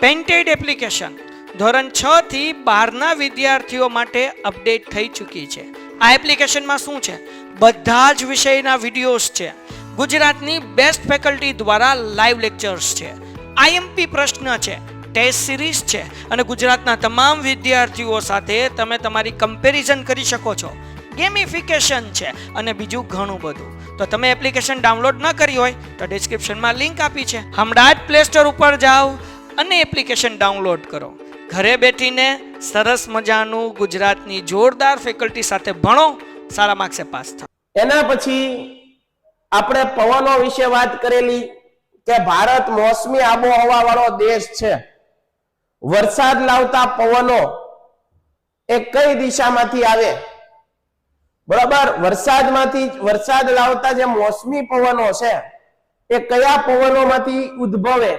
Painted application ધોરણ 6 થી 12ના વિદ્યાર્થીઓ માટે અપડેટ થઈ ચૂકી છે. આ એપ્લિકેશનમાં શું છે? બધા જ વિષયના વિડીયોઝ છે. ગુજરાતની બેસ્ટ ફેકલ્ટી દ્વારા લાઈવ લેક્ચર્સ છે. આઈએમપી પ્રશ્ન છે, ટેસ્ટ સિરીઝ છે અને ગુજરાતના તમામ વિદ્યાર્થીઓ સાથે તમે તમારી કમ્પેરિઝન કરી શકો છો. ગેમિફિકેશન છે અને બીજું ઘણું બધું. તો તમે એપ્લિકેશન ડાઉનલોડ ન કરી હોય તો ડિસ્ક્રિપ્શનમાં લિંક આપી છે. હમણાં જ પ્લે સ્ટોર ઉપર જાઓ અને એપ્લિકેશન ડાઉનલોડ કરો. ઘરે બેઠીને સરસ મજાનું ગુજરાતની જોરદાર ફેકલ્ટી સાથે ભણો, સારા માર્ક્સે પાસ થાઓ. એના પછી આપણે પવનો વિશે વાત કરેલી કે ભારત મોસમી આબોહવા વાળો દેશ છે. વરસાદ લાવતા પવનો એ કઈ દિશામાંથી આવે? બરાબર, વરસાદ લાવતા જે મોસમી પવનો છે એ કયા પવનોમાંથી ઉદ્ભવે?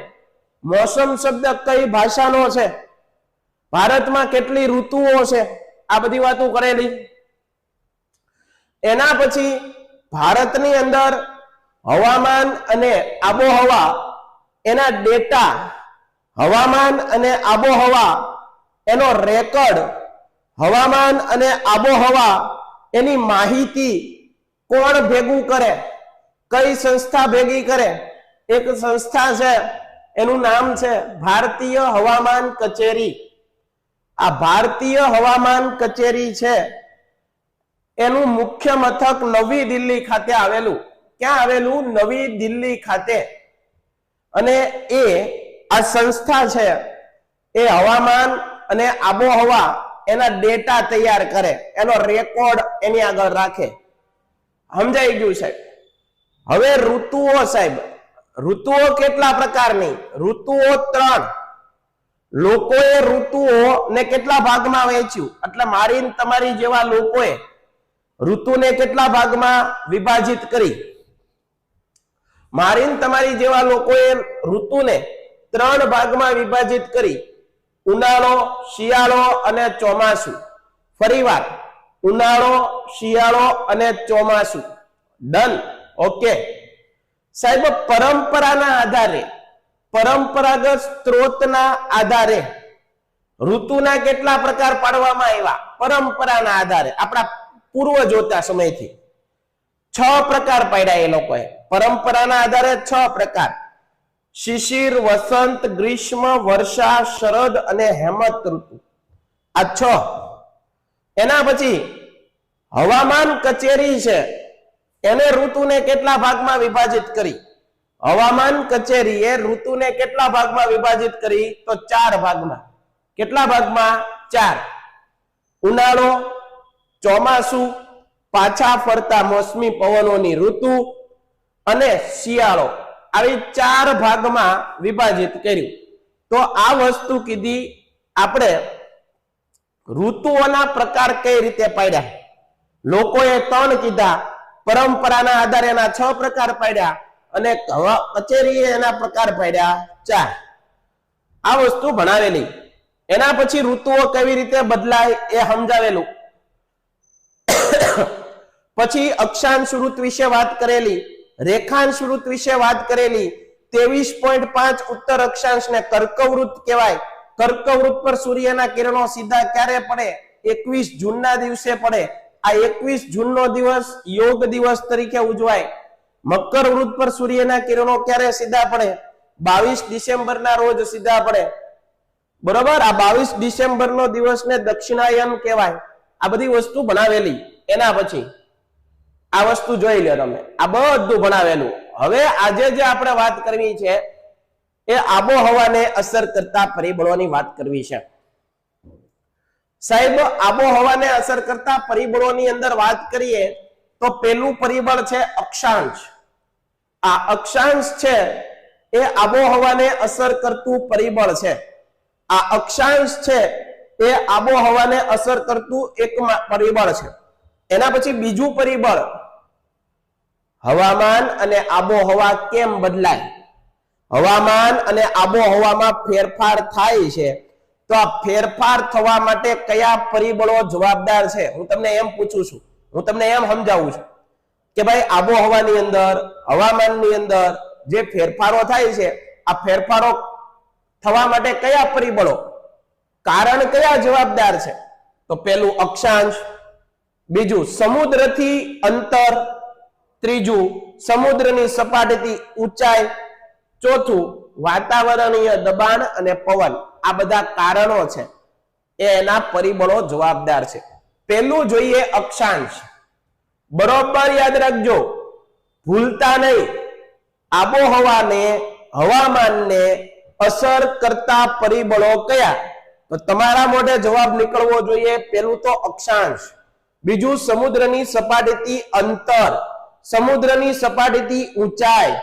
મોસમ શબ્દ કઈ ભાષાનો છે? ભારતમાં કેટલી ઋતુઓ છે? આ બધી વાતો કરેલી. એના પછી ભારતની અંદર હવામાન અને આબોહવા એના ડેટા, હવામાન અને આબોહવા એનો રેકોર્ડ, હવામાન અને આબોહવા એની માહિતી કોણ ભેગું કરે? કઈ સંસ્થા ભેગી કરે? એક સંસ્થા છે, એનું નામ છે ભારતીય હવામાન કચેરી. આ ભારતીય હવામાન કચેરી છે એનું મુખ્ય મથક નવી દિલ્હી ખાતે આવેલું. ક્યાં આવેલું? નવી દિલ્હી ખાતે. અને આ સંસ્થા છે એ હવામાન અને આબોહવા એના ડેટા તૈયાર કરે, એનો રેકોર્ડ એની આગળ રાખે. સમજાઈ ગયું સાહેબ? હવે ઋતુઓ સાહેબ, ઋતુઓ કેટલા પ્રકારની? ઋતુઓ 3. લોકોએ ઋતુઓ ને કેટલા ભાગમાં વહેંચ્યું? એટલે મારી તમારી જેવા લોકોએ ઋતુને કેટલા ભાગમાં વિભાજિત કરી? મારી તમારી જેવા લોકોએ ઋતુને 3 ભાગમાં વિભાજિત કરી. ઉનાળો, શિયાળો અને ચોમાસું. ફરીવાર, ઉનાળો, શિયાળો અને ચોમાસું. ડન? ઓકે સાહેબ. પરંપરાના આધારે, પરંપરાગત સ્ત્રોતના આધારે ઋતુના કેટલા પ્રકાર પાડવામાં આવ્યા? પરંપરાના આધારે આપણા પૂર્વજોતા સમયથી 6 પ્રકાર પાડ્યા એ લોકોએ. પરંપરાના આધારે 6 પ્રકાર: શિશિર, વસંત, ગ્રીષ્મ, વર્ષા, શરદ અને હેમંત ઋતુ. આ 6. એના પછી હવામાન કચેરી છે, એને ઋતુને કેટલા ભાગમાં વિભાજિત કરી? હવામાન કચેરીએ ઋતુને કેટલા ભાગમાં વિભાજિત કરી? તો 4 ભાગમાં. કેટલા ભાગમાં? 4. ઉનાળો, ચોમાસું, પાછા ફરતા મોસમી પવનોની ઋતુ અને શિયાળો. આવી 4 ભાગમાં વિભાજિત કર્યું. તો આ વસ્તુ કીધી આપણે ઋતુઓના પ્રકાર કઈ રીતે પાડ્યા. લોકોએ 3 કીધા, પરંપરાના આધારે એના 6 પ્રકાર પાડ્યા અને કચેરીએ એના પ્રકાર પાડ્યા 4. આ વસ્તુ ભણાવેલી. એના પછી ઋતુઓ કેવી રીતે બદલાય એ સમજાવેલું. પછી અક્ષાંશ ઋતુ વિશે વાત કરેલી, રેખાંશ ઋતુ વિશે વાત કરેલી. 23.5 ઉત્તર અક્ષાંશને કર્કવૃત કહેવાય. કર્કવૃત પર સૂર્યના કિરણો સીધા ક્યારે પડે? 21 જૂનના દિવસે પડે. આ 21 જૂનનો દિવસ યોગ દિવસ તરીકે ઉજવાય. મકર વૃત પર સૂર્યના કિરણો ક્યારે સીધા પડે? 22 ડિસેમ્બરના રોજ સીધા પડે. બરોબર? આ 22 ડિસેમ્બરનો દિવસને દક્ષિણાયન કહેવાય. આ બધી વસ્તુ બનાવેલી. એના પછી આ વસ્તુ જોઈ લો તમે, આ બધું ભણાવેલું. હવે આજે જે આપણે વાત કરવી છે એ આબોહવાને અસર કરતા પરિબળોની વાત કરવી છે. સાહેબ, આબોહવાને અસર કરતા પરિબળોની અંદર વાત કરીએ તો પેલું પરિબળ છે અક્ષાંશ. આ અક્ષાંશ છે એ આબોહવાને અસર કરતું પરિબળ છે. આ અક્ષાંશ છે એ આબોહવાને અસર કરતું એક પરિબળ છે. એના પછી બીજું પરિબળ, હવામાન અને આબોહવા કેમ બદલાય? હવામાન અને આબોહવામાં ફેરફાર થાય છે, તો આ ફેરફાર થવા માટે કયા પરિબળો જવાબદાર છે? હું તમને એમ પૂછું છું, હું તમને એમ સમજાવું છું કે ભાઈ આબોહવાની અંદર, હવામાનની અંદર જે ફેરફારો થાય છે, આ ફેરફારો થવા માટે કયા પરિબળો, કારણ કયા જવાબદાર છે? તો પહેલું અક્ષાંશ, બીજું સમુદ્રથી અંતર, ત્રીજું સમુદ્રની સપાટીથી ઊંચાઈ, ચોથું વાતાવરણીય દબાણ અને પવન. આ બધા કારણો છે એ એના પરિબળો જવાબદાર છે. પહેલું જોઈએ અક્ષાંશ. બરોબર યાદ રાખજો, ભૂલતા નહીં. આબોહવાને, હવામાનને અસર કરતા પરિબળો કયા? તો તમારા મોઢે જવાબ નીકળવો જોઈએ. પહેલું તો અક્ષાંશ, બીજું સમુદ્રની સપાટીથી અંતર, સમુદ્રની સપાટીથી ઊંચાઈ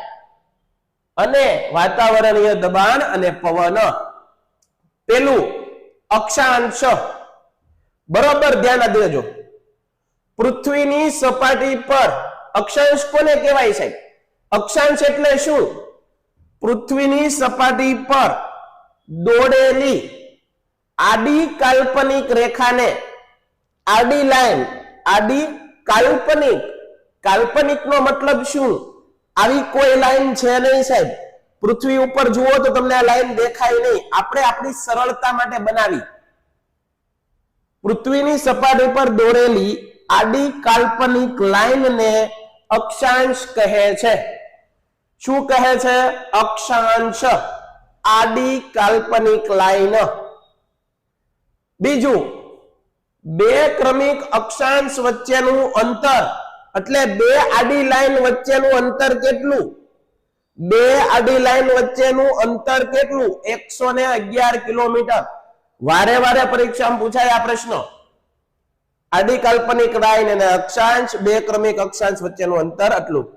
અને વાતાવરણીય દબાણ અને પવન. પેલું અક્ષાંશ, બરોબર ધ્યાન દેજો. પૃથ્વીની સપાટી પર અક્ષાંશ કોને કહેવાય સાહેબ? અક્ષાંશ એટલે શું? પૃથ્વીની સપાટી પર દોરેલી આડી કાલ્પનિક રેખાને, આડી લાઈન, આડી કાલ્પનિક, કાલ્પનિકનો મતલબ શું? આવી કોઈ લાઈન છે નહીં સાહેબ. પૃથ્વી ઉપર જુઓ તો તમને આ લાઈન દેખાય નહીં, આપણે આપણી સરળતા માટે બનાવી. પૃથ્વીની સપાટી પર દોરેલી આડી કાલ્પનિક લાઈનને અક્ષાંશ કહે છે. શું કહે છે? અક્ષાંશ, આડી કાલ્પનિક લાઈન. બીજું, બે ક્રમિક અક્ષાંશ વચ્ચેનું અંતર, એટલે બે આડી લાઈન વચ્ચેનું અંતર કેટલું? બે આડી લાઈન વચ્ચેનું અંતર કેટલું? 111 કિલોમીટર. વારે વારે પરીક્ષામાં પૂછાય આ પ્રશ્ન. આડી કાલ્પનિક લાઈન અને અક્ષાંશ, બે ક્રમિક અક્ષાંશ વચ્ચેનું અંતર આટલું.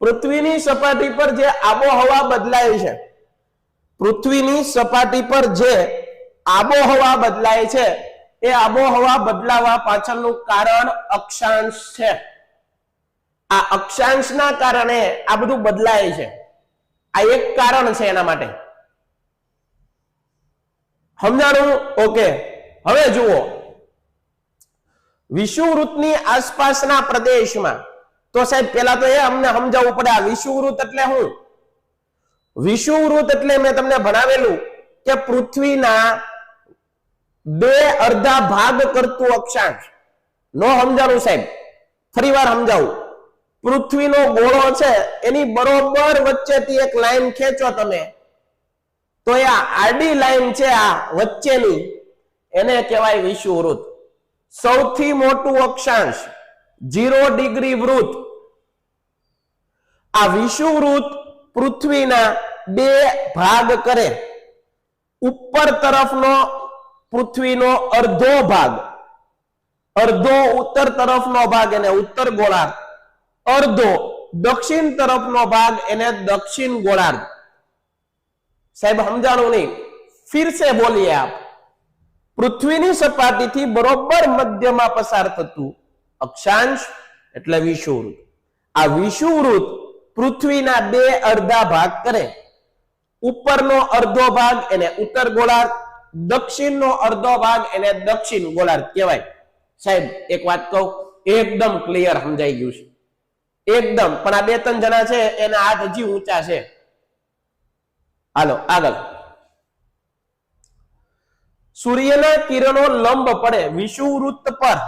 પૃથ્વીની સપાટી પર જે આબોહવા બદલાય છે, પૃથ્વીની સપાટી પર જે આબોહવા બદલાય છે, એ આબોહવા બદલાવા પાછળનું કારણ અક્ષાંશ છે. આ અક્ષાંશના કારણે આ બધું બદલાય છે. આ એક કારણ છે એના માટે. સમજાણું? ઓકે. હવે જુઓ, વિષુવવૃત્તની આસપાસના પ્રદેશમાં, તો સાહેબ પેલા તો એ અમને સમજાવવું પડે આ વિષુવવૃત્ત એટલે શું? વિષુવવૃત્ત એટલે મેં તમને ભણાવેલું કે પૃથ્વીના બે અડધા ભાગ કરતું અક્ષાંશ. નો સમજાણું સાહેબ? ફરી વાર સમજાવું. પૃથ્વીનો ગોળો છે, એની બરોબર વચ્ચેથી એક લાઈન ખેંચો તમે, તો એ આડી લાઈન છે આ વચ્ચેની, એને કહેવાય વિષુવવૃત્ત. સૌથી મોટું અક્ષાંશ 0 ડિગ્રી વૃત્ત. આ વિષુવવૃત્ત પૃથ્વીના બે ભાગ કરે. ઉપર તરફનો પૃથ્વીનો અડધો ભાગ, અડધો ઉત્તર તરફનો ભાગ એને ઉત્તર ગોળાર્ધ, અડધો દક્ષિણ તરફનો ભાગ એને દક્ષિણ ગોળાર્ધ. સાહેબ સમજાણું નહીં? ફિર સે બોલીએ આપ. પૃથ્વીની સપાટીથી બરોબર મધ્યમાં પસાર થતું અક્ષાંશ એટલે વિષુવવૃત્ત. આ વિષુવવૃત્ત પૃથ્વીના બે અડધા ભાગ કરે. ઉપરનો અડધો ભાગ એને ઉત્તર ગોળાર્ધ, દક્ષિણનો અડધો ભાગ એને દક્ષિણ ગોળાર્ધ કહેવાય. સાહેબ એક વાત કહું, એકદમ ક્લિયર સમજાઈ ગયું છે, એકદમ. પણ આ બે ત્રણ જણા છે એના હાથ હજી ઊંચા છે. હાલો આગળ. સૂર્યના કિરણો લંબ પડે વિષુવવૃત્ત પર.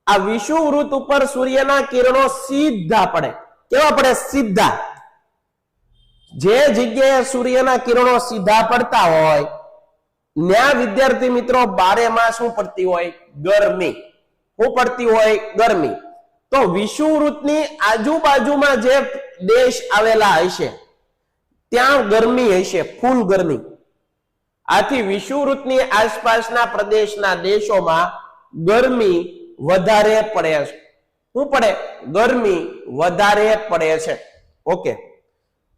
આ વિષુવવૃત્ત ઉપર સૂર્યના કિરણો સીધા પડે. કેવા પડે? સીધા. જે જગ્યાએ સૂર્યના કિરણો સીધા પડતા હોય ત્યાં વિદ્યાર્થી મિત્રો બારે માસ શું પડતી હોય? ગરમી. શું પડતી હોય? ગરમી. તો વિષુવવૃત્તની આજુબાજુમાં જે દેશ આવેલા હશે ત્યાં ગરમી હશે, ફૂલ ગરમી. આથી વિષુવવૃત્તની આસપાસના પ્રદેશના દેશોમાં ગરમી વધારે પડે છે. શું પડે? ગરમી વધારે પડે છે. ઓકે.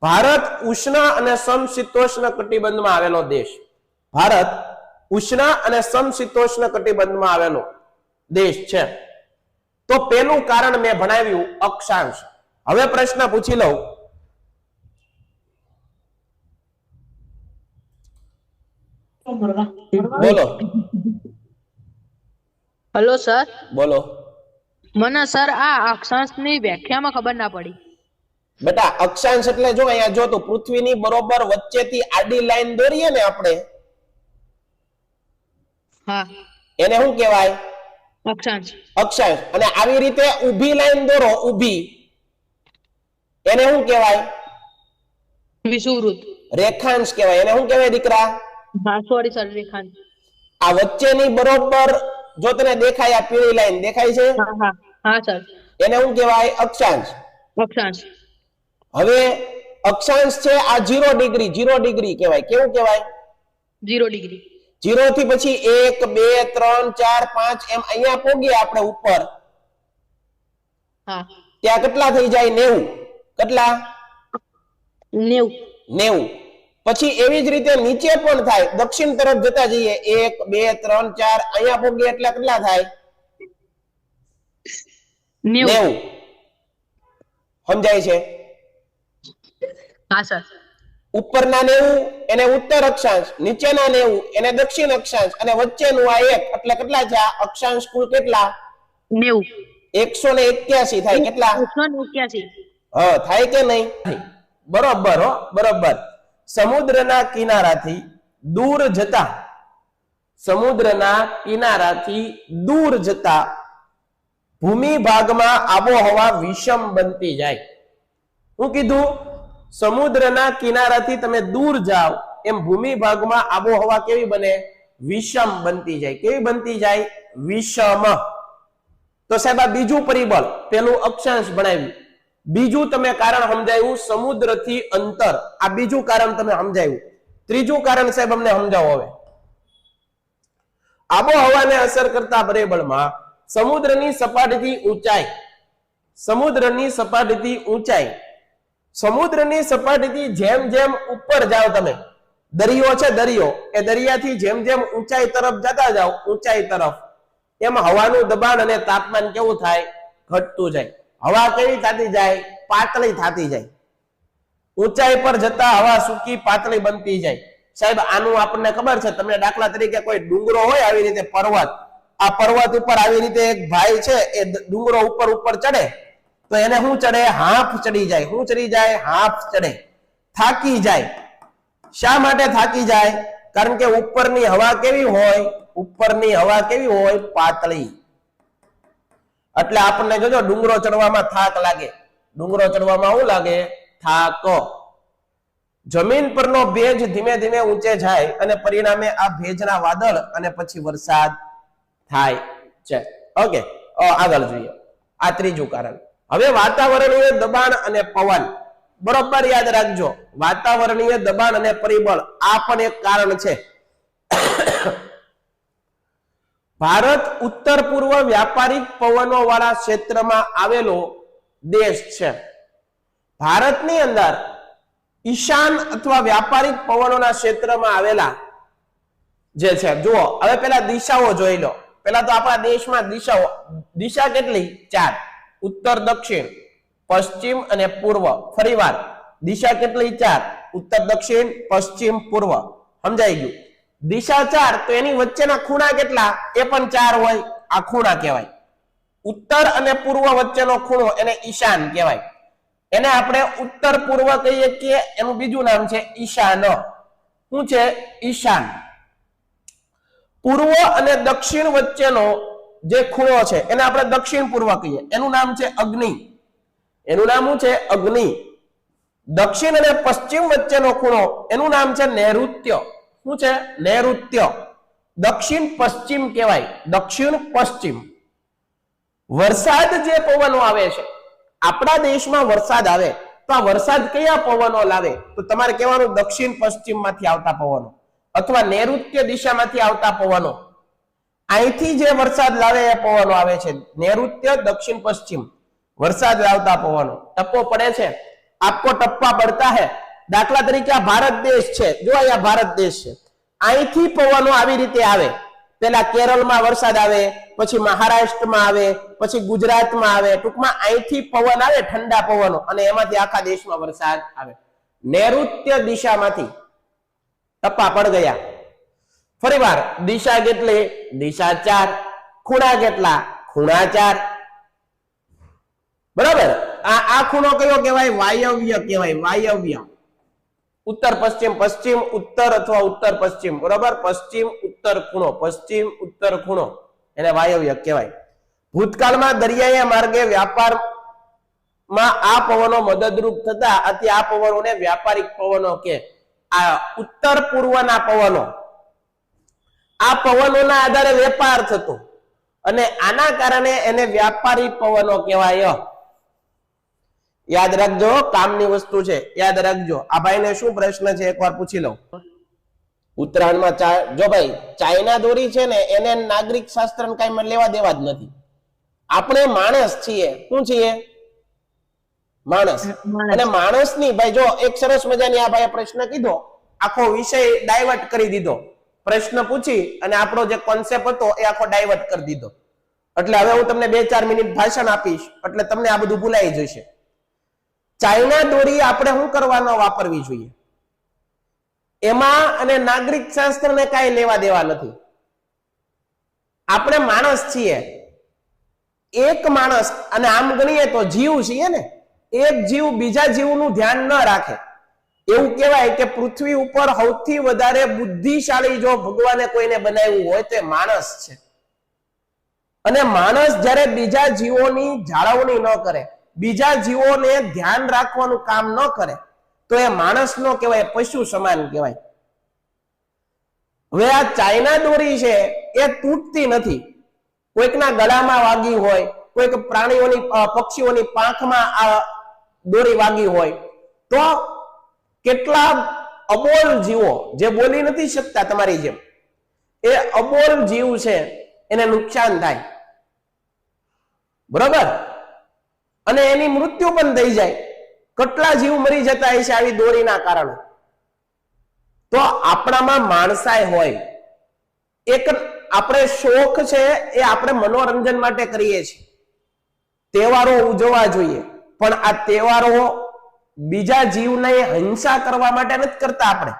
ભારત ઉષ્ણ અને સમશીતોષ્ણ કટિબંધમાં આવેલો દેશ. ભારત ઉષ્ણ અને સમશીતોષ્ણ કટિબંધમાં આવેલો દેશ છે. તો પેલું કારણ મેં ભણાવ્યું અક્ષાંશ. હવે પ્રશ્ન પૂછી લઉં. બોલો. Hello sir. બોલો. મને સર આ અક્ષાંશની વ્યાખ્યામાં ખબર ના પડી. બેટા અક્ષાંશ એટલે જો અહીંયા જો તો પૃથ્વીની બરોબર વચ્ચેથી આડી લાઈન દોરીએ ને આપણે, હા એને શું કહેવાય? અક્ષાંશ. અક્ષાંશ. અને આવી રીતે ઊભી લાઈન દોરો, ઊભી, એને શું કહેવાય? વિષુવવૃત્ત. રેખાંશ કહેવાય. એને શું કહેવાય દીકરા? હા સોરી સર, રેખાંશ. આ વચ્ચેની બરોબર જો તને દેખાય, આ પીળી લાઈન દેખાય છે, હા હા હા સર, એને શું કહેવાય? અક્ષાંશ. અક્ષાંશ. હવે અક્ષાંશ છે આ 0 ડિગ્રી, 0 ડિગ્રી કહેવાય. કેવું કહેવાય? 0 ડિગ્રી. 0 થી પછી 1 2 3 4 5 એમ અહીંયા પોગીએ આપણે ઉપર, હા ત્યાં કેટલા થઈ જાય? 90. કેટલા? 90. 90. પછી એવી જ રીતે નીચે પણ થાય, દક્ષિણ તરફ જતા જઈએ 1 2 3 4 અહીંયા પોગીએ એટલે કેટલા થાય? 90. 90. સમજાય છે? હા સર. ઉપરના 90 એને ઉત્તર અક્ષાંશ, નીચેના 90 એને દક્ષિણ અક્ષાંશ, અને વચ્ચેનું આ 1 એટલે કેટલા છે? આ અક્ષાંશ કુલ કેટલા? 90. 181 થાય. કેટલા? 181. હા, થાય કે નહીં? બરોબર હો, બરોબર. સમુદ્રના કિનારાથી દૂર જતા, સમુદ્રના કિનારાથી દૂર જતા ભૂમિ ભાગમાં આબોહવા વિષમ બનતી જાય. હું કીધું? સમુદ્રના કિનારાથી તમે દૂર જાઓ એમ ભૂમિ ભાગમાં આબોહવા કેવી બને? વિષમ બનતી જાય. કેવી બનતી જાય? વિષમ. તો સાહેબ આ બીજું પરિબળ, પેલું અક્ષાંશ ભણાવ્યું, બીજું તમે કારણ સમજાયું સમુદ્રથી અંતર, આ બીજું કારણ તમે સમજાયું. ત્રીજું કારણ સાહેબ અમને સમજાવો હવે. આબોહવાને અસર કરતા પરિબળમાં સમુદ્રની સપાટીથી ઊંચાઈ, સમુદ્રની સપાટીથી ઊંચાઈ, સમુદ્રની સપાટીથી જેમ જેમ ઉપર જાઓ તમે, દરિયો છે દરિયો, એ દરિયાથી જેમ જેમ ઊંચાઈ તરફ જતા જાઓ, ઊંચાઈ તરફ, એમ હવાનું દબાણ અને તાપમાન કેવું થાય? ઘટતું જાય. હવા કેવી થતી જાય? પાતળી થતી જાય. ઊંચાઈ પર જતા હવા સૂકી પાતળી બનતી જાય. સાહેબ આનું આપણને ખબર છે, તમને દાખલા તરીકે કોઈ ડુંગરો હોય આવી રીતે પર્વત, આ પર્વત ઉપર આવી રીતે એક ભાઈ છે એ ડુંગરો ઉપર ઉપર ચડે તો એને શું ચડે? હાંફ ચડી જાય. શું ચડી જાય? હાંફ ચડે. થાકી જાય. શા માટે થાકી જાય? કારણ કે ઉપરની હવા કેવી હોય? ઉપરની હવા કેવી હોય? પાતળી. એટલે આપણને જોજો ડુંગરો ચડવામાં થાક લાગે. ડુંગરો ચડવામાં શું લાગે? થાક. જમીન પરનો ભેજ ધીમે ધીમે ઊંચે જાય અને પરિણામે આ ભેજના વાદળ અને પછી વરસાદ થાય છે. ઓકે, આગળ જોઈએ. આ ત્રીજું કારણ. હવે વાતાવરણીય દબાણ અને પવન, બરોબર યાદ રાખજો. વાતાવરણીય દબાણ અને પરિબળ આ પણ એક કારણ છે. ભારત ઉત્તર પૂર્વ વ્યાપારિક પવનો વાળા ક્ષેત્રમાં આવેલો દેશ છે. ભારતની અંદર ઈશાન અથવા વ્યાપારિક પવનોના ક્ષેત્રમાં આવેલા જે છે, જુઓ હવે પેલા દિશાઓ જોઈ લો. પેલા તો આપણા દેશમાં દિશાઓ, દિશા કેટલી? 4. ઉત્તર, દક્ષિણ, પશ્ચિમ અને પૂર્વ. ફરીવાર દિશા કેટલી? 4. ઉત્તર, દક્ષિણ, પશ્ચિમ, પૂર્વ. સમજાઈ ગયું? દિશા 4 તો એની વચ્ચેના ખૂણા કેટલા? એ પણ 4 હોય. આ ખૂણા કહેવાય. ઉત્તર અને પૂર્વ વચ્ચેનો ખૂણો એને ઈશાન કહેવાય. એને આપણે ઉત્તર પૂર્વ કહીએ કે એનું બીજું નામ છે ઈશાન. શું છે? ઈશાન. પૂર્વ અને દક્ષિણ વચ્ચેનો જે ખૂણો છે એને આપણે દક્ષિણ પૂર્વ કહીએ. એનું નામ છે અગ્નિ. એનું નામ શું છે? અગ્નિ. દક્ષિણ અને પશ્ચિમ વચ્ચેનો ખૂણો એનું નામ છે નૈઋત્ય. શું છે? નૈઋત્ય. દક્ષિણ પશ્ચિમ કહેવાય. દક્ષિણ પશ્ચિમ. વરસાદ જે પવનો આવે છે, આપણા દેશમાં વરસાદ આવે તો આ વરસાદ કયા પવનો લાવે? તો તમારે કહેવાનું દક્ષિણ પશ્ચિમ માંથી આવતા પવનો અથવા નૈઋત્ય દિશામાંથી આવતા પવનો. અહીંથી જે વરસાદ લાવે એ પવનો આવે છે. નૈઋત્ય, દક્ષિણ પશ્ચિમ વરસાદ લાવતા પવનો. ટપ્પો પડે છે, આપકો ટપ્પા પડતા હે. દાખલા તરીકે આ ભારત દેશ છે, જો અહીંયા ભારત દેશ છે, અહીંથી પવનો આવી રીતે આવે. પેલા કેરળમાં વરસાદ આવે, પછી મહારાષ્ટ્રમાં આવે, પછી ગુજરાતમાં આવે. ટૂંકમાં અહીંથી પવન આવે, ઠંડા પવનો, અને એમાંથી આખા દેશમાં વરસાદ આવે. નૈઋત્ય દિશામાંથી ટપ્પા પડ ગયા. ફરીવાર દિશા કેટલી? દિશા 4. ખૂણા કેટલા? ખૂણા 4. બરાબર. આ ખૂણો કયો કહેવાય? વાયવ્ય કહેવાય, વાયવ્ય. ઉત્તર પશ્ચિમ, પશ્ચિમ ઉત્તર અથવા ઉત્તર પશ્ચિમ, બરોબર? પશ્ચિમ ઉત્તર ખૂણો, પશ્ચિમ ઉત્તર ખૂણો એને વાયવ્ય કહેવાય. ભૂતકાળમાં દરિયાઈ માર્ગે વ્યાપારમાં આ પવનો મદદરૂપ થતા આથી આ પવનોને વ્યાપારિક પવનો કે. આ ઉત્તર પૂર્વના પવનો, આ પવનોના આધારે વેપાર થતો અને આના કારણે એને વ્યાપારી પવનો કહેવાય. યાદ રાખજો, કામની વસ્તુ છે, યાદ રાખજો. આ ભાઈને શું પ્રશ્ન છે એકવાર પૂછી લઉં. ઉત્તરાયણમાં જો ભાઈ ચાઇના દોરી છે ને એને નાગરિક શાસ્ત્ર કઈ લેવા દેવા જ નથી. આપણે માણસ છીએ. શું છીએ? માણસ. અને માણસની ભાઈ જો એક સરસ મજાની આ ભાઈએ પ્રશ્ન કીધો, આખો વિષય ડાયવર્ટ કરી દીધો. પ્રશ્ન પૂછી અને આપણો જે કોન્સેપ્ટ હતો એ આખો ડાયવર્ટ કરી દીધો. એટલે હવે હું તમને 2-4 મિનિટ ભાષણ આપીશ એટલે તમને આ બધું ભૂલાઈ જશે. ચાઇના દોરી આપણે શું કરવાનો વાપરવી જોઈએ? એમાં અને નાગરિક શાસ્ત્રને કાંઈ લેવા દેવા નથી. આપણે માણસ છીએ. એક માણસ, અને આમ ગણીએ તો જીવ છીએ ને, એક જીવ બીજા જીવનું ધ્યાન ન રાખે. એવું કહેવાય કે પૃથ્વી ઉપર સૌથી વધારે બુદ્ધિશાળી જો ભગવાને કોઈને બનાવ્યું હોય તો એ માણસ છે. અને માણસ જ્યારે બીજા જીવોની જાળવણી ન કરે, બીજા જીવોને ધ્યાન રાખવાનું કામ ન કરે તો એ માણસ નો કહેવાય, પશુ સમાન કહેવાય. હવે આ ચાઇના દોરી છે એ તૂટતી નથી. કોઈકના ગળામાં વાગી હોય, કોઈક પ્રાણીઓની પક્ષીઓની પાંખમાં આ દોરી વાગી હોય તો કેટલા અબોલ જીવો જે બોલી નથી શકતા તમારી જેમ, એ અબોલ જીવ છે એને નુકસાન થાય, બરોબર? અને એની મૃત્યુ પણ થઈ જાય. કેટલા જીવ મરી જતા હશે આવી દોરીના કારણે. તો આપણામાં માણસાઈ હોય. એક આપણે શોખ છે એ આપણે મનોરંજન માટે કરીએ છીએ. તહેવારો ઉજવવા જોઈએ, પણ આ તહેવારો બીજા જીવને હિંસા કરવા માટે નથી કરતા આપણે,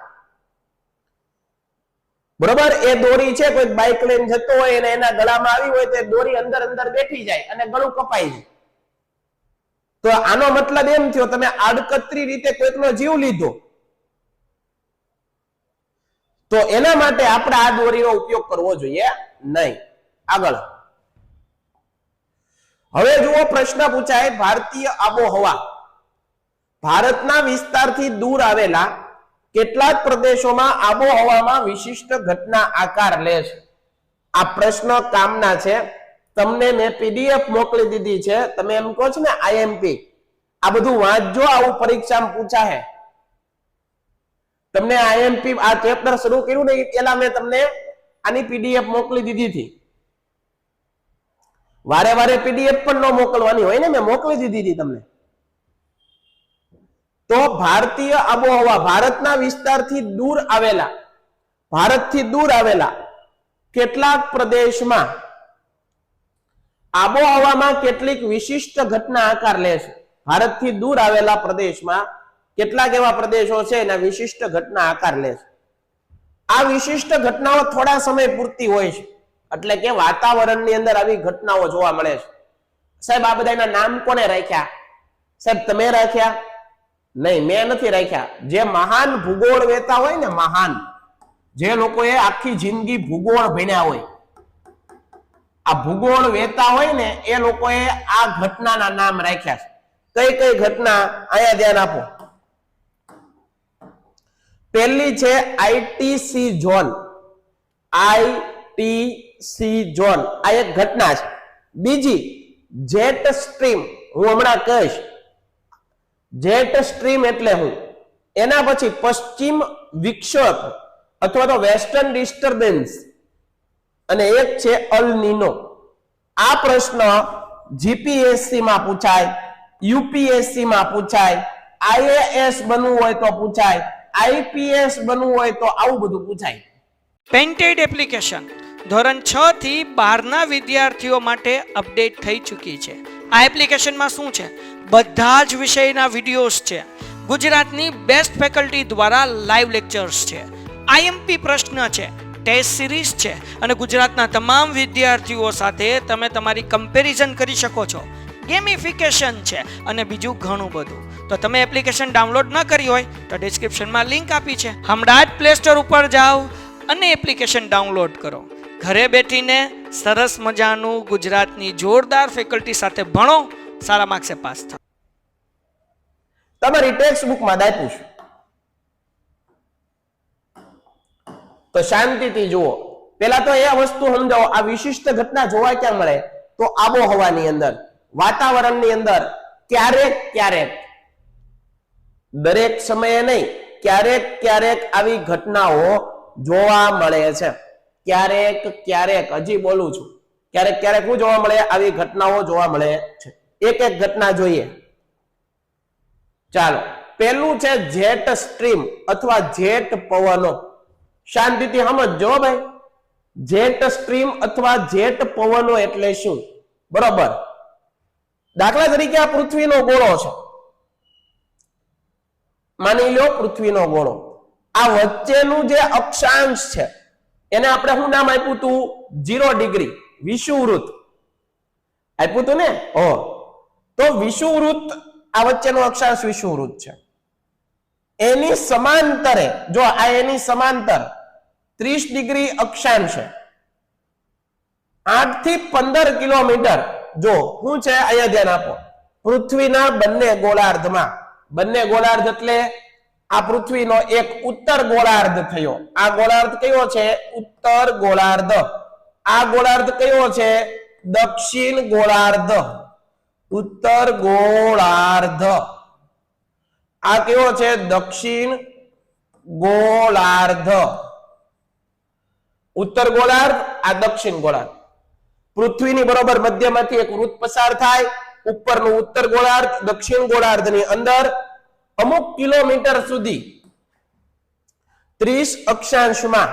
બરોબર? એ દોરી છે, કોઈ બાઇક લઈને જતો હોય અને એના ગળામાં આવી હોય તો દોરી અંદર અંદર બેઠી જાય અને ગળું કપાઈ જાય. તો આનો મતલબ એમ થયો તમે આડકતરી રીતે કોઈકનો જીવ લીધો. તો એના માટે આપણે આ દોરીનો ઉપયોગ કરવો જોઈએ નહીં. આગળ હવે જુઓ, પ્રશ્ન પૂછાય ભારતીય આબોહવા. ભારતના વિસ્તારથી દૂર આવેલા કેટલાક પ્રદેશોમાં આબોહવામાં વિશિષ્ટ ઘટના આકાર લે છે. આ પ્રશ્ન કામના છે. તમને મેં પીડીએફ મોકલી દીધી છે. તમે એમ કહો છો ને આઈએમપી, આ બધું વાંચજો, આવું પરીક્ષામાં પૂછાય. તમને આઈએમપી આ ચેપ્ટર શરૂ કર્યું ને પેલા મેં તમને આની પીડીએફ મોકલી દીધી હતી. વારે વારે પીડીએફ પણ ન મોકલવાની હોય ને, મેં મોકલી દીધી હતી તમને. તો ભારતીય આબોહવા, ભારતના વિસ્તારથી દૂર આવેલા, ભારતથી દૂર આવેલા કેટલાક પ્રદેશમાં આબોહવામાં કેટલીક વિશિષ્ટ ઘટના આકાર લે છે. ભારતથી દૂર આવેલા પ્રદેશમાં કેટલાક એવા પ્રદેશો છે એના વિશિષ્ટ ઘટના આકાર લે છે. આ વિશિષ્ટ ઘટનાઓ થોડા સમય પૂરતી હોય છે, એટલે કે વાતાવરણની અંદર આવી ઘટનાઓ જોવા મળે છે. સાહેબ આ બધાના નામ કોને રાખ્યા? સાહેબ તમે રાખ્યા? નહીં, મેં નથી રાખ્યા. જે મહાન ભૂગોળ વેતા હોય ને, મહાન જે લોકોએ આખી જિંદગી ભૂગોળ ભણ્યા હોય, આ ભૂગોળ વેતા હોય ને એ લોકોએ આ ઘટનાના નામ રાખ્યા છે. કઈ કઈ ઘટના અહીંયા ધ્યાન આપો. પહેલી છે આઈટીસી ઝોન. આઈટીસી ઝોન આ એક ઘટના છે. બીજી જેટ સ્ટ્રીમ, હું હમણાં કહીશ જેટ સ્ટ્રીમ એટલે હું. એના પછી પશ્ચિમ વિક્ષેપ અથવા તો વેસ્ટર્ન ડિસ્ટર્બન્સ, અને એક છે અલ નીનો. આ પ્રશ્ન જીપીએસસી માં પૂછાય, યુપીએસસી માં પૂછાય, આઈએએસ બનવું હોય તો પૂછાય, આઈપીએસ બનવું હોય તો આવું બધું પૂછાય. પેન્ટેડ એપ્લિકેશન ધોરણ 6 થી 12ના વિદ્યાર્થીઓ માટે અપડેટ થઈ ચૂકી છે. આ એપ્લિકેશનમાં શું છે? બધા જ વિષયના વિડીયોઝ છે. ગુજરાતની બેસ્ટ ફેકલ્ટી દ્વારા લાઈવ લેક્ચર્સ છે. આઈએમપી પ્રશ્ન છે, ટેસ્ટ સિરીઝ છે, અને ગુજરાતના તમામ વિદ્યાર્થીઓ સાથે તમે તમારી કમ્પેરિઝન કરી શકો છો. ગેમિફિકેશન છે અને બીજું ઘણું બધું. તો તમે એપ્લિકેશન ડાઉનલોડ ન કરી હોય તો ડિસ્ક્રિપ્શનમાં લિંક આપી છે, હમણાં જ પ્લે સ્ટોર ઉપર જાઓ અને એપ્લિકેશન ડાઉનલોડ કરો. ઘરે બેઠીને સરસ મજાનું ગુજરાતની જોરદાર ફેકલ્ટી સાથે ભણો, સારા માર્ક્સે પાસ થાઓ. તમારી ટેક્સ્ટ બુકમાં દાખ્યું છે તો શાંતિથી જુઓ. પેલા તો એ વસ્તુ સમજાવો, આ વિશિષ્ટ ઘટના જોવા ક્યાં મળે? તો આબોહવાની અંદર, વાતાવરણની અંદર ક્યારેક ક્યારેક, દરેક સમયે નહીં, ક્યારેક ક્યારેક આવી ઘટનાઓ જોવા મળે છે. ક્યારેક ક્યારેક, હજી બોલું છું, ક્યારેક ક્યારેક શું જોવા મળે? આવી ઘટનાઓ જોવા મળે છે. એક એક ઘટના જોઈએ. ચાલો, પેલું છે જેટ સ્ટ્રીમ અથવા જેટ પવનો. શાંતિથી સમજજો ભાઈ, જેટ સ્ટ્રીમ અથવા જેટ પવનો એટલે શું? બરોબર, દાખલા તરીકે આ પૃથ્વીનો ગોળો છે, માની લો પૃથ્વીનો ગોળો. આ વચ્ચેનું જે અક્ષાંશ છે એને આપણે શું નામ આપ્યું હતું? 0 ડિગ્રી, વિષુવવૃત્ત આપ્યું હતું ને. તો વિષુવવૃત્ત, આ વચ્ચેનો અક્ષાંશ વિષુવવૃત્ત છે. એની સમાંતરે, જો આ એની સમાંતર 30 ડિગ્રી અક્ષાંશ છે, 8 થી 15 કિલોમીટર. જો શું છે અહીંયા ધ્યાન આપો, પૃથ્વીના બંને ગોળાર્ધમાં, બંને ગોળાર્ધ એટલે આ પૃથ્વીનો એક ઉત્તર ગોળાર્ધ થયો. આ ગોળાર્ધ કયો છે? ઉત્તર ગોળાર્ધ. આ ગોળાર્ધ કયો છે? દક્ષિણ ગોળાર્ધ. ઉત્તર ગોળાર્ધ. આ કયો છે? દક્ષિણ ગોળાર્ધ. ઉત્તર ગોળાર્ધ, આ દક્ષિણ ગોળાર્ધ. પૃથ્વીની બરોબર મધ્યમાંથી એક વૃત્ત પસાર થાય, ઉપરનું ઉત્તર ગોળાર્ધ, દક્ષિણ ગોળાર્ધની અંદર અમુક કિલોમીટર સુધી 30 અક્ષાંશમાં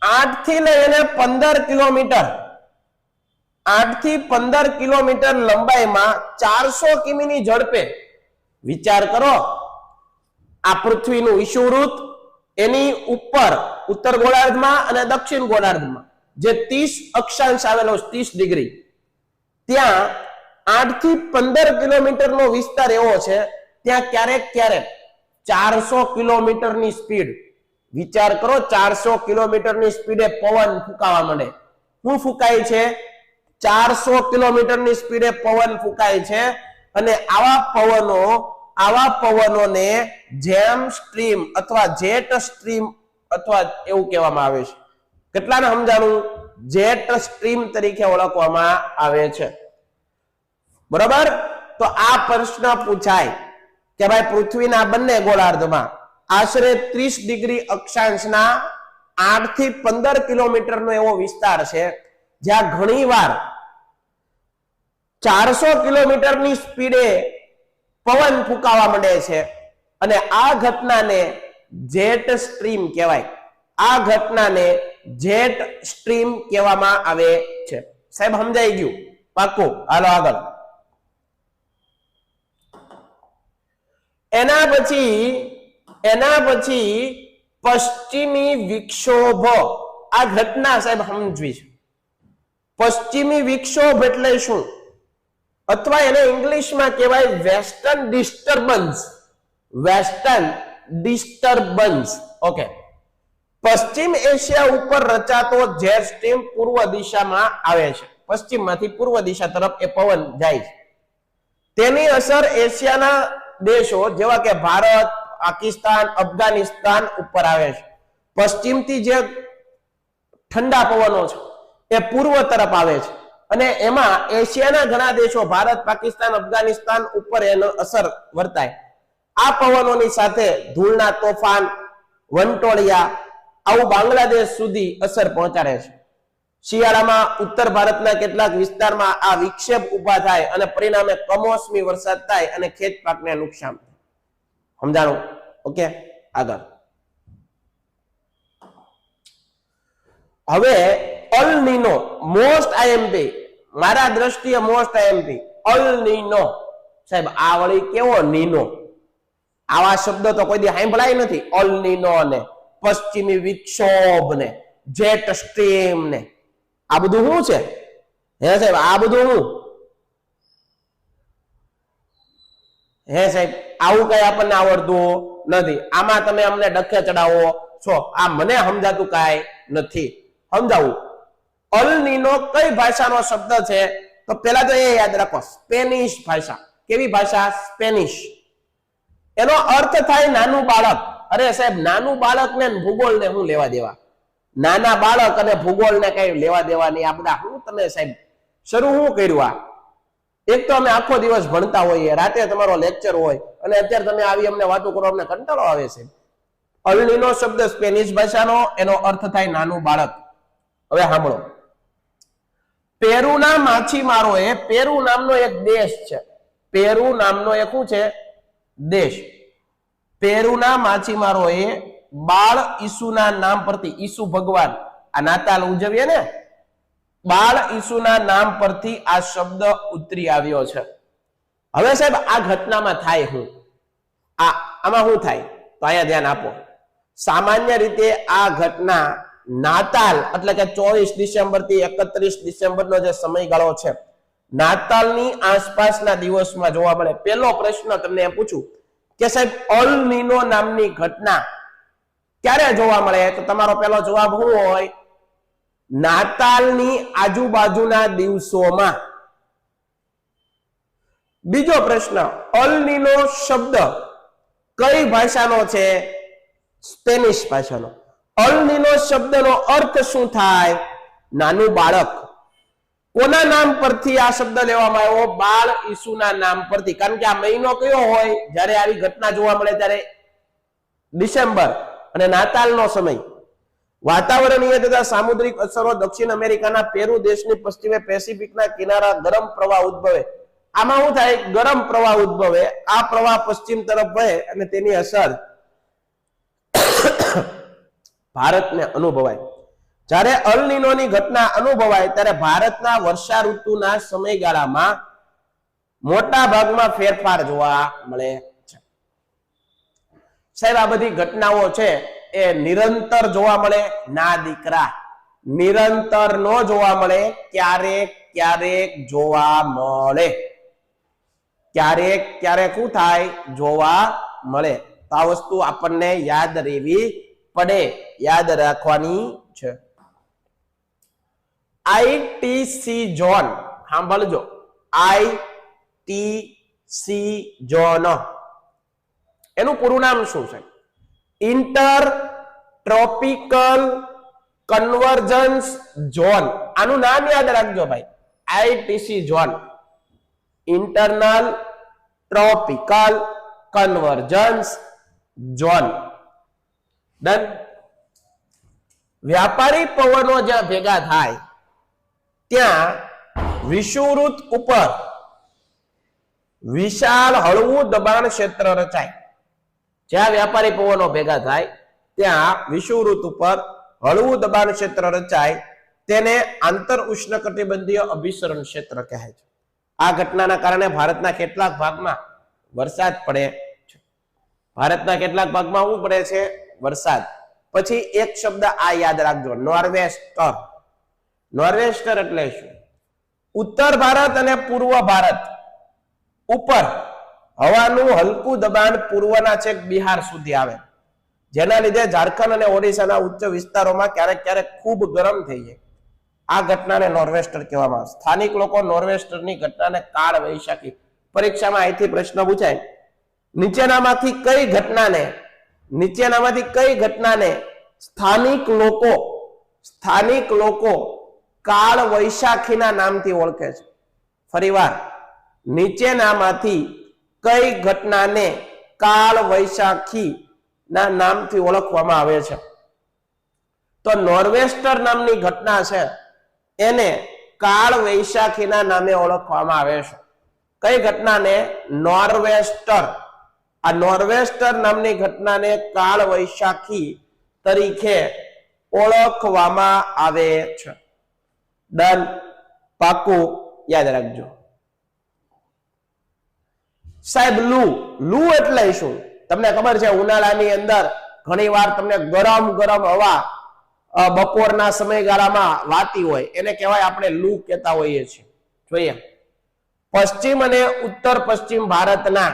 8 થી લઈને 15 કિલોમીટર, 8 થી 15 કિલોમીટર લંબાઈમાં 400 કિમીની ઝડપે, વિચાર કરો, આ પૃથ્વીનું વિષુવવૃત્ત, એની ઉપર ઉત્તર ગોળાર્ધમાં અને દક્ષિણ ગોળાર્ધમાં જે 30 અક્ષાંશ આવેલો છે, 30 ડિગ્રી, ત્યાં 8 થી 15 કિલોમીટરનો વિસ્તાર એવો છે, ત્યાં ક્યારેક ક્યારેક 400 કિલોમીટરની સ્પીડ, વિચાર કરો, 400 કિલોમીટરની સ્પીડે પવન ફૂંકાવા માંડે. શું ફૂંકાય છે? 400 કિલોમીટરની સ્પીડે પવન ફૂંકાય છે. અને આવા પવનોને જેમ સ્ટ્રીમ અથવા જેટ સ્ટ્રીમ અથવા એવું કહેવામાં આવે છે. કેટલાને સમજાણું? જેટ સ્ટ્રીમ તરીકે ઓળખવામાં આવે છે. બરોબર? તો આ પ્રશ્ન પૂછાય કે ભાઈ પૃથ્વીના બંને ગોળાર્ધમાં આશરે 30 ડિગ્રી અક્ષાંશના 8 થી 15 કિલોમીટરનો એવો વિસ્તાર છે જ્યાં ઘણીવાર 400 કિલોમીટરની સ્પીડે પવન ફૂંકાવા માંડે છે. અને આ ઘટનાને જેટ સ્ટ્રીમ કહેવાય. આ ઘટનાને જેટ સ્ટ્રીમ કહેવામાં આવે છે. સાહેબ સમજાઈ ગયું? પાક્કું? હાલો આગળ. એના પછી પશ્ચિમી વિક્ષોભ. આ ઘટના સાહેબ સમજવી છે. પશ્ચિમી વિક્ષોભ એટલે શું? અથવા એને ઇંગ્લિશમાં કહેવાય western disturbance. Western disturbance. Okay. પશ્ચિમ એશિયા ઉપર રચાતો જેટ સ્ટ્રીમ પૂર્વ દિશામાં આવે છે. પશ્ચિમમાંથી પૂર્વ દિશા તરફ એ પવન જાય છે. તેની અસર એશિયાના દેશો જેવા કે ભારત, પાકિસ્તાન, અફઘાનિસ્તાન ઉપર આવે છે. પશ્ચિમથી જે ઠંડા પવનો છે એ પૂર્વ તરફ આવે છે અને એમાં એશિયાના ઘણા દેશો, ભારત, પાકિસ્તાન, અફઘાનિસ્તાન ઉપર એનો અસર વર્તાય. આ પવનોની સાથે ધૂળના તોફાન, વંટોળિયા આવું બાંગ્લાદેશ સુધી અસર પહોંચાડે છે. શિયાળામાં ઉત્તર ભારતના કેટલાક વિસ્તારમાં આ વિક્ષેપ ઉભા થાય અને પરિણામે કમોસમી વરસાદ થાય અને ખેત પાકને નુકસાન થાય. સમજાણું? ઓકે, આગળ. હવે અલ નીનો, મોસ્ટ આઈએમપી, મારા દ્રષ્ટિએ મોસ્ટ આઈએમપી અલ નીનો. સાહેબ આ વળી કેવો નીનો? આવા શબ્દો તો કોઈ દી સાંભળાય નથી. અલ નીનો ને પશ્ચિમી વિક્ષોભ ને જેટ સ્ટ્રીમ ને આ બધું શું છે? હે સાહેબ, આ બધું શું? હે સાહેબ આવું કઈ આપણને આવડતું નથી, આમાં તમે અમને ડખે ચડાવો છો, આ મને સમજાતું કાંઈ નથી. સમજાવું, અલ નીનો કઈ ભાષાનો શબ્દ છે? તો પેલા તો એ યાદ રાખો, સ્પેનિશ ભાષા. કેવી ભાષા? સ્પેનિશ. એનો અર્થ થાય નાનું બાળક. અરે સાહેબ નાનું બાળક ને ભૂગોળ ને શું લેવા દેવા? નાના બાળક અને ભૂગોળ ને કઈ લેવા દેવા નહીં. આ બધા હું તમે સાહેબ શરૂ શું કર્યું? આ એક તો અમે આખો દિવસ ભણતા હોઈએ, રાતે તમારો લેક્ચર હોય અને અત્યારે તમે આવી અમને વાતો કરો, અમને કંટાળો આવે છે. અલ નીનો શબ્દ સ્પેનિશ ભાષાનો, એનો અર્થ થાય નાનું બાળક. હવે સાંભળો, પેરુના માછીમારોએ, પેરુ નામનો એક દેશ છે, પેરુ નામનો એક શું છે? દેશ. પેરુના માછીમારોએ બાળ ઈસુના નામ પરથી, ઈસુ ભગવાન, આ નાતાલ ઉજવીએ ને, બાળ ઈસુના નામ પરથી આ શબ્દ ઉતરી આવ્યો છે. હવે સાહેબ આ ઘટનામાં થાય શું? આમાં શું થાય? તો અહીંયા ધ્યાન આપો. સામાન્ય રીતે આ ઘટના નાતાલ એટલે કે 24 ડિસેમ્બર થી 31 ડિસેમ્બરનો જે સમયગાળો છે, નાતાલની આસપાસના દિવસમાં જોવા મળે. પહેલો પ્રશ્ન તમને એમ પૂછું કે સાહેબ અલ નીનો નામની ઘટના ક્યારે જોવા મળે? તો તમારો પહેલો જવાબ શું હોય? નાતાલની આજુબાજુના દિવસોમાં. બીજો પ્રશ્ન, અલ નીનો શબ્દ કઈ ભાષાનો છે? સ્પેનિશ ભાષાનો. અલ નીનો શબ્દનો અર્થ શું થાય? નાનું બાળક. કોના નામ પરથી આ શબ્દ લેવામાં આવ્યો? બાળ ઈસુના નામ પરથી. કારણ કે આ મહિનો કયો હોય જ્યારે આવી ઘટના જોવા મળે? ત્યારે ડિસેમ્બર અને નાતાલનો સમય. વાતાવરણીય તથા સામુદ્રિક અસરો દક્ષિણ અમેરિકાના પેરુ દેશની પશ્ચિમે પેસિફિકના કિનારા ગરમ પ્રવાહ ઉદ્ભવે. આમાં શું થાય? ગરમ પ્રવાહ ઉદ્ભવે. આ પ્રવાહ પશ્ચિમ તરફ વહે અને તેની અસર ભારતને અનુભવાય. જ્યારે અલ નીનોની ઘટના અનુભવાય ત્યારે ભારતના વર્ષા ઋતુના સમયગાળામાં મોટા ભાગમાં ફેરફાર જોવા મળે છે. સાહેબ આ બધી ઘટનાઓ છે એ નિરંતર જોવા મળે? ના દીકરા, નિરંતર નો જોવા મળે, ક્યારેક ક્યારેક જોવા મળે. ક્યારેક ક્યારેક શું થાય? જોવા મળે. તો આ વસ્તુ આપણને યાદ રહેવી પડે, યાદ રાખવાની છે. આઈટીસી ઝોન, સાંભળજો, આઈટીસી ઝોન એનું પૂરું નામ શું છે? Inter tropical convergence zone. આનું નામ યાદ રાખજો ભાઈ, ITC zone, internal tropical convergence zone. Done. વ્યાપારી પવનો જ્યાં ભેગા થાય ત્યાં વિષુવવૃત્ત ઉપર વિશાળ હળવું દબાણ ક્ષેત્ર રચાય. જ્યાં વ્યાપારી પવનો ભેગા થાય ત્યાં વિષુવવૃત્ત ઉપર હળવું દબાણ ક્ષેત્ર રચાય. તેને આંતર ઉષ્ણકટિબંધીય અભિસરણ ક્ષેત્ર કહે છે. આ ઘટનાના કારણે ભારતના કેટલાક ભાગમાં વરસાદ પડે છે. ભારતના કેટલાક ભાગમાં શું પડે છે? વરસાદ. પછી એક શબ્દ આ યાદ રાખજો, નોર્વેસ્ટર. નોર્વેસ્ટર એટલે શું? ઉત્તર ભારત અને પૂર્વ ભારત ઉપર હવાનું હલકું દબાણ પૂર્વના છેક બિહાર સુધી આવે, જેના લીધે ઝારખંડ અને ઓડિશાના ઉચ્ચ વિસ્તારોમાં ક્યારેક ક્યારેક ખૂબ ગરમ થઈ જાય. આ ઘટનાને નોર્વેસ્ટર કહેવામાં આવે. સ્થાનિક લોકો નોર્વેસ્ટરની ઘટનાને કાળ વૈશાખી. પરીક્ષામાં અહીંથી પ્રશ્ન પૂછાય, નીચેનામાંથી કઈ ઘટનાને સ્થાનિક લોકો કાળ વૈશાખીના નામથી ઓળખે છે? ફરીવાર, નીચેનામાંથી કઈ ઘટનાને કાળ વૈશાખી ના નામથી ઓળખવામાં આવે છે? તો નોર્વેસ્ટર નામની ઘટના છે એને કાળ વૈશાખીના નામે ઓળખવામાં આવે છે. કઈ ઘટનાને? નોર્વેસ્ટર. આ નોર્વેસ્ટર નામની ઘટનાને કાળ વૈશાખી તરીકે ઓળખવામાં આવે છે. ડન. પાકું યાદ રાખજો. સાહેબ લૂ એટલે શું? તમને ખબર છે ઉનાળાની અંદર ઘણી વાર તમને ગરમ ગરમ હવા બપોરના સમયગાળામાં વાતી હોય, એને કહેવાય આપણે લૂ કહેતા હોઈએ છીએ. જોઈએ, પશ્ચિમ અને ઉત્તર પશ્ચિમ ભારતના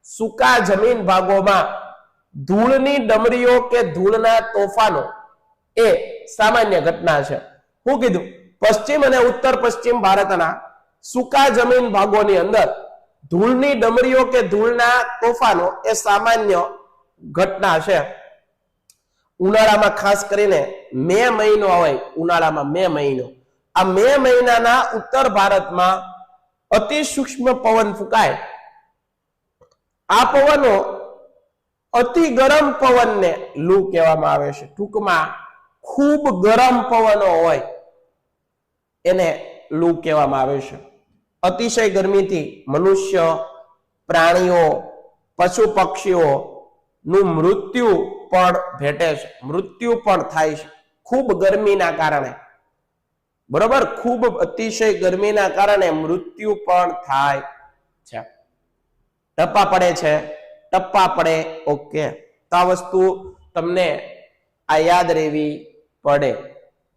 સૂકા જમીન ભાગોમાં ધૂળની ડમરીઓ કે ધૂળના તોફાનો એ સામાન્ય ઘટના છે. શું કીધું? પશ્ચિમ અને ઉત્તર પશ્ચિમ ભારતના સૂકા જમીન ભાગોની અંદર ધૂળની ડમરીઓ કે ધૂળના તોફાનો એ સામાન્ય ઘટના છે. ઉનાળામાં ખાસ કરીને મે મહિનો હોય, ઉનાળામાં મે મહિનો, આ મે મહિનાના ઉત્તર ભારતમાં અતિ સૂક્ષ્મ પવન ફૂંકાય. આ પવનો અતિ ગરમ પવનને લૂ કહેવામાં આવે છે. ટૂંકમાં ખૂબ ગરમ પવનો હોય એને લૂ કહેવામાં આવે છે. અતિશય ગરમીથી મનુષ્ય, પ્રાણીઓ, પશુ પક્ષીઓ નું મૃત્યુ પણ ભેટે છે, મૃત્યુ પણ થાય છે ખૂબ ગરમીના કારણે. બરોબર, ખૂબ અતિશય ગરમીના કારણે મૃત્યુ પણ થાય છે. ટપ્પા પડે છે, ટપ્પા પડે. ઓકે, તો આ વસ્તુ તમને આ યાદ રહેવી પડે.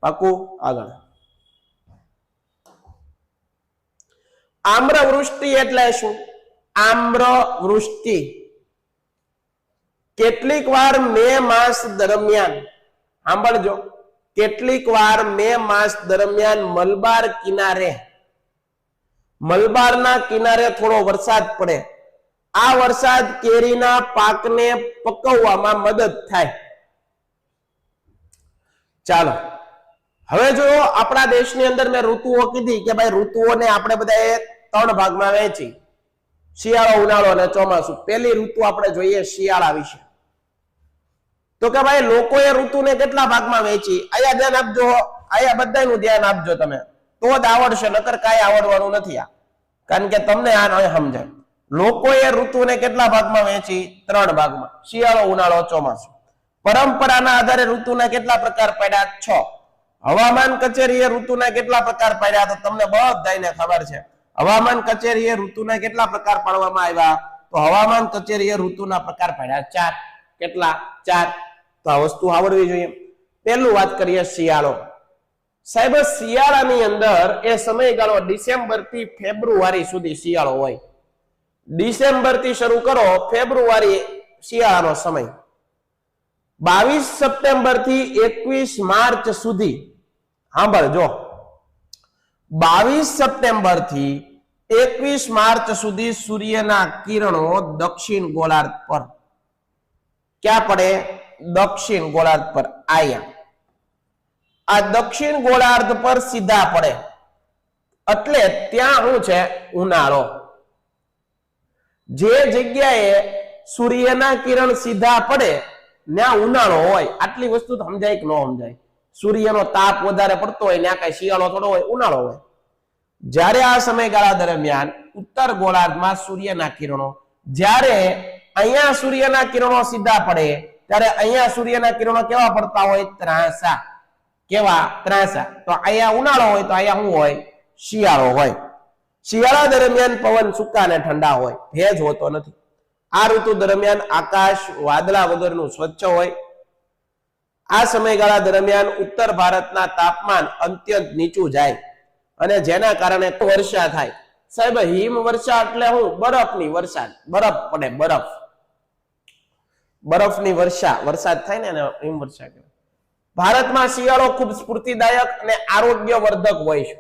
પાકું? આગળ. આમ્રવૃષ્ટિ એટલે શું? આમ્રવૃષ્ટિ કેટલીક વાર મે માસ દરમિયાન, સાંભળજો, કેટલીક વાર મે માસ દરમિયાન મલબારના કિનારે થોડો વરસાદ પડે. આ વરસાદ કેરીના પાકને પકવવામાં મદદ થાય. ચાલો હવે જો આપણા દેશની અંદર મેં ઋતુઓ કીધી કે ભાઈ ઋતુઓને આપણે બધાએ 3 ભાગમાં વહેંચી, શિયાળો, ઉનાળો અને ચોમાસું. પહેલી ૃતુ આપણે જોઈએ શિયાળા વિશે. તો કે ભાઈ લોકોએ ઋતુને કેટલા ભાગમાં વહેંચી? અહીંયા ધ્યાન આપજો, અહીંયા બધાનું ધ્યાન આપજો તમે, તો જ આવડશે, નકર કાંઈ આવડવાનું નથી આ. કારણ કે તમને આ ન સમજાય. લોકોએ ઋતુને કેટલા ભાગમાં વહેંચી? 3 ભાગમાં, શિયાળો, ઉનાળો, ચોમાસું. પરંપરાના આધારે ઋતુના કેટલા પ્રકાર પાડ્યા? 6. હવામાન કચેરીએ ઋતુના કેટલા પ્રકાર પાડ્યા? તો તમને બધાને ખબર છે. હવામાન કચેરીએ ઋતુના કેટલા પ્રકાર પાડવામાં આવ્યા? તો હવામાન કચેરીએ ઋતુના પ્રકાર પાડ્યા 4. કેટલા? 4. તો આ વસ્તુ આવડવી જોઈએ. પહેલું વાત કરીએ શિયાળો. સાહેબ, શિયાળાની અંદર એ સમયગાળો ડિસેમ્બર થી ફેબ્રુઆરી સુધી શિયાળો હોય. ડિસેમ્બર થી શરૂ કરો, ફેબ્રુઆરી શિયાળાનો સમય. 22 સપ્ટેમ્બર થી 21 માર્ચ સુધી, સાંભળજો, 22 સપ્ટેમ્બર થી 21 માર્ચ સુધી સૂર્યના કિરણો દક્ષિણ ગોળાર્ધ પર, ક્યાં પડે? દક્ષિણ ગોળાર્ધ પર. આયા આ દક્ષિણ ગોળાર્ધ પર સીધા પડે, એટલે ત્યાં શું છે? ઉનાળો. જે જગ્યાએ સૂર્યના કિરણ સીધા પડે ત્યાં ઉનાળો હોય. આટલી વસ્તુ સમજાય કે ન સમજાય? સૂર્યનો તાપ વધારે પડતો હોય ત્યાં કઈ શિયાળો થોડો હોય, ઉનાળો હોય. જ્યારે આ સમયગાળા દરમિયાન ઉત્તર ગોળાર્ધમાં સૂર્યના કિરણો, જ્યારે અહીંયા સૂર્યના કિરણો સીધા પડે ત્યારે અહીંયા સૂર્યના કિરણો કેવા પડતા હોય? ત્રાંસા. કેવા? ત્રાંસા. તો અહીંયા ઉનાળો હોય તો અહીંયા શું હોય? શિયાળો હોય. શિયાળા દરમિયાન પવન સૂકા અને ઠંડા હોય, ભેજ હોતો નથી. આ ઋતુ દરમિયાન આકાશ વાદળા વગરનું સ્વચ્છ હોય. આ સમયગાળા દરમિયાન ઉત્તર ભારતના તાપમાન અત્યંત નીચું જાય અને જેના કારણે વર્ષા થાય. સાહેબ, હિમ વર્ષા એટલે શું? બરફની વરસાદ. બરફ પડે, બરફ, બરફની વર્ષા, વરસાદ થાય ને એને હિમ વર્ષા કહેવાય. ભારતમાં શિયાળો ખૂબ સ્ફૂર્તિદાયક અને આરોગ્યવર્ધક હોય છે.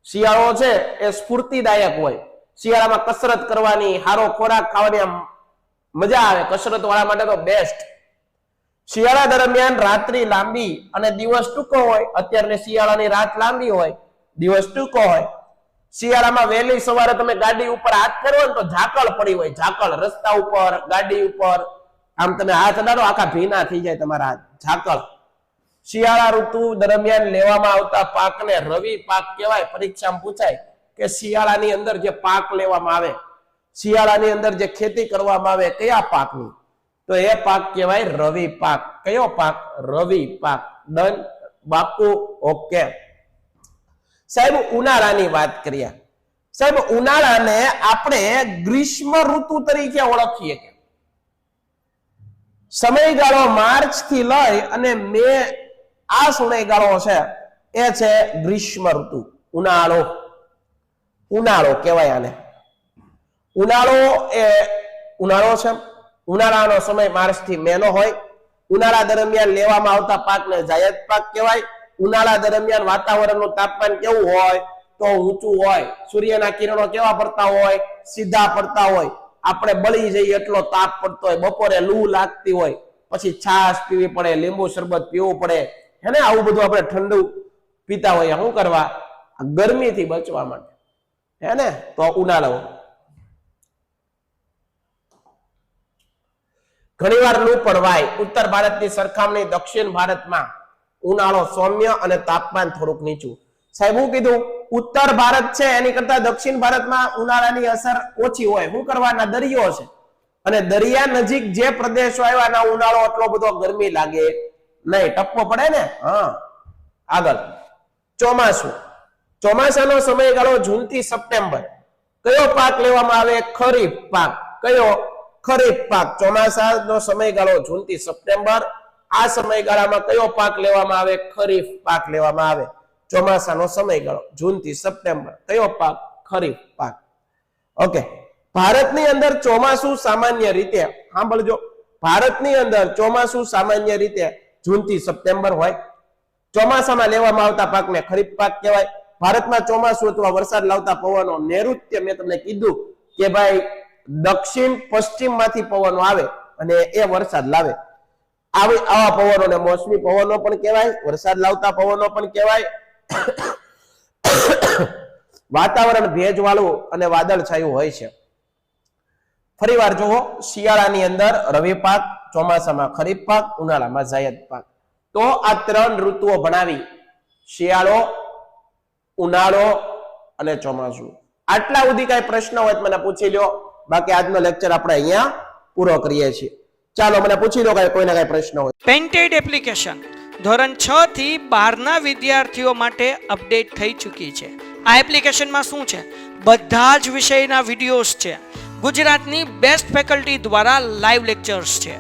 શિયાળો છે એ સ્ફૂર્તિદાયક હોય. શિયાળામાં કસરત કરવાની, સારો ખોરાક ખાવાની મજા આવે. કસરત વાળા માટે તો બેસ્ટ. શિયાળા દરમિયાન રાત્રિ લાંબી અને દિવસ ટૂંકો હોય. અત્યારે શિયાળાની રાત લાંબી હોય, દિવસ ટૂંકો હોય. શિયાળામાં વહેલી સવારે તમે ગાડી ઉપર હાથ ફેરવો ને તો ઝાકળ પડી હોય, ઝાકળ રસ્તા ઉપર, ગાડી ઉપર. આમ તમે હાથ અડાડો, આખા ભીના થઈ જાય તમારા હાથ, ઝાકળ. શિયાળા ઋતુ દરમિયાન લેવામાં આવતા પાકને રવિ પાક કહેવાય. પરીક્ષામાં પૂછાય કે શિયાળાની અંદર જે પાક લેવામાં આવે, શિયાળાની અંદર જે ખેતી કરવામાં આવે, કયા પાકની? તો એ પાક કહેવાય રવિ પાક. કયો પાક? રવિ પાક. ડન બાપુ? ઓકે. સાહેબ, ઉનાળાની વાત કરીએ. સાહેબ, ઉનાળાને આપણે ગ્રીષ્મ ઋતુ તરીકે ઓળખીએ. સમયગાળો માર્ચ થી લઈ અને મે, આ સમયગાળો છે એ છે ગ્રીષ્મ ઋતુ. ઉનાળો, ઉનાળો કહેવાય આને. ઉનાળો એ ઉનાળો છે. ઉનાળાનો સમય માર્ચ થી મે નો હોય. ઉનાળા દરમિયાન લેવામાં આવતા પાકને જાયદ પાક કહેવાય. ઉનાળા દરમિયાન વાતાવરણનું તાપમાન કેવું હોય તો ઊંચું હોય. સૂર્યના કિરણો કેવા પડતા હોય? સીધા પડતા હોય. આપણે બળી જઈએ એટલો તાપ પડતો હોય. બપોરે લૂ લાગતી હોય, પછી છાશ પીવી પડે, લીંબુ શરબત પીવું પડે, હે ને? આવું બધું આપણે ઠંડુ પીતા હોઈએ. શું કરવા? ગરમીથી બચવા માટે, હે ને? તો ઉનાળો. ઘણીવાર લૂ પડવાય. ઉત્તર ભારતની સરખામણી દક્ષિણ ભારતમાં ઉનાળો સૌમ્ય અને તાપમાન થોડુંક નીચું. સાહેબ હું કીધું? ઉત્તર ભારત છે એની કરતા દક્ષિણ ભારતમાં ઉનાળાની અસર ઓછી હોય. શું કરવાના? દરિયો છે, અને દરિયા નજીક જે પ્રદેશો આવ્યા ના ઉનાળો એટલો બધો ગરમી લાગે નહીં. ટપકો પડે ને. હા, આગળ ચોમાસું. ચોમાસાનો સમયગાળો જૂન થી સપ્ટેમ્બર. કયો પાક લેવામાં આવે? ખરીફ પાક. કયો? ખરીફ પાક. ચોમાસાનો સમયગાળો જૂન થી સપ્ટેમ્બર. આ સમયગાળામાં કયો પાક લેવામાં આવે? ખરીફ પાક લેવામાં આવે. ચોમાસાનો સમયગાળો જૂન થી સપ્ટેમ્બર. કયો પાક? ખરીફ પાક. ઓકે. ભારતની અંદર ચોમાસું સામાન્ય રીતે, સાંભળજો, ભારતની અંદર ચોમાસું સામાન્ય રીતે જૂન થી સપ્ટેમ્બર હોય. ચોમાસામાં લેવામાં આવતા પાકને ખરીફ પાક કહેવાય. ભારતમાં ચોમાસું અથવા વરસાદ લાવતા પવનો નૈઋત્ય, મેં તમને કીધું કે ભાઈ દક્ષિણ પશ્ચિમ માંથી પવનો આવે અને એ વરસાદ લાવે. આવા પવનોને મોસમી પવનો પણ કહેવાય, વરસાદ લાવતા પવનો પણ કહેવાય. વાતાવરણ ભેજવાળું અને વાદળછાયું હોય છે. ફરીવાર જુઓ, શિયાળાની અંદર રવિ પાક, ચોમાસામાં ખરીફ પાક, ઉનાળામાં જાયદ પાક. તો આ ત્રણ ઋતુઓ ભણાવી: શિયાળો, ઉનાળો અને ચોમાસું. આટલા સુધી કઈ પ્રશ્ન હોય તો મને પૂછી લો. બાકી આજનો લેક્ચર આપણે અહીંયા પૂરો કરીએ છીએ. ચાલો મને પૂછી લો કોઈને કઈ પ્રશ્ન હોય. પેન્ટેડ એપ્લિકેશન ધોરણ 6 થી 12 ના વિદ્યાર્થીઓ માટે અપડેટ થઈ ચૂકી છે. આ એપ્લિકેશનમાં શું છે? બધા જ વિષયના વિડીયોઝ છે. ગુજરાતની બેસ્ટ ફેકલ્ટી દ્વારા લાઈવ લેક્ચર્સ છે.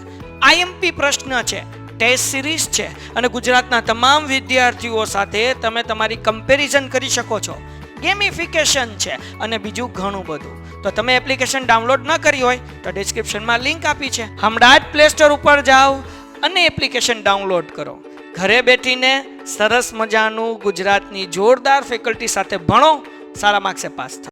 આઈએમપી પ્રશ્ન છે, ટેસ્ટ સિરીઝ છે, અને ગુજરાતના તમામ વિદ્યાર્થીઓ સાથે તમે તમારી કમ્પેરિઝન કરી શકો છો. ગેમિફિકેશન છે અને બીજું ઘણું બધું. તો તમે એપ્લિકેશન ડાઉનલોડ ન કરી હોય તો ડિસ્ક્રિપ્શનમાં લિંક આપી છે. હમણાં જ પ્લે સ્ટોર ઉપર જાઓ અને એપ્લિકેશન ડાઉનલોડ કરો. ઘરે બેઠીને સરસ મજાનું ગુજરાતની જોરદાર ફેકલ્ટી સાથે ભણો, સારા માર્ક્સે પાસ થાઓ.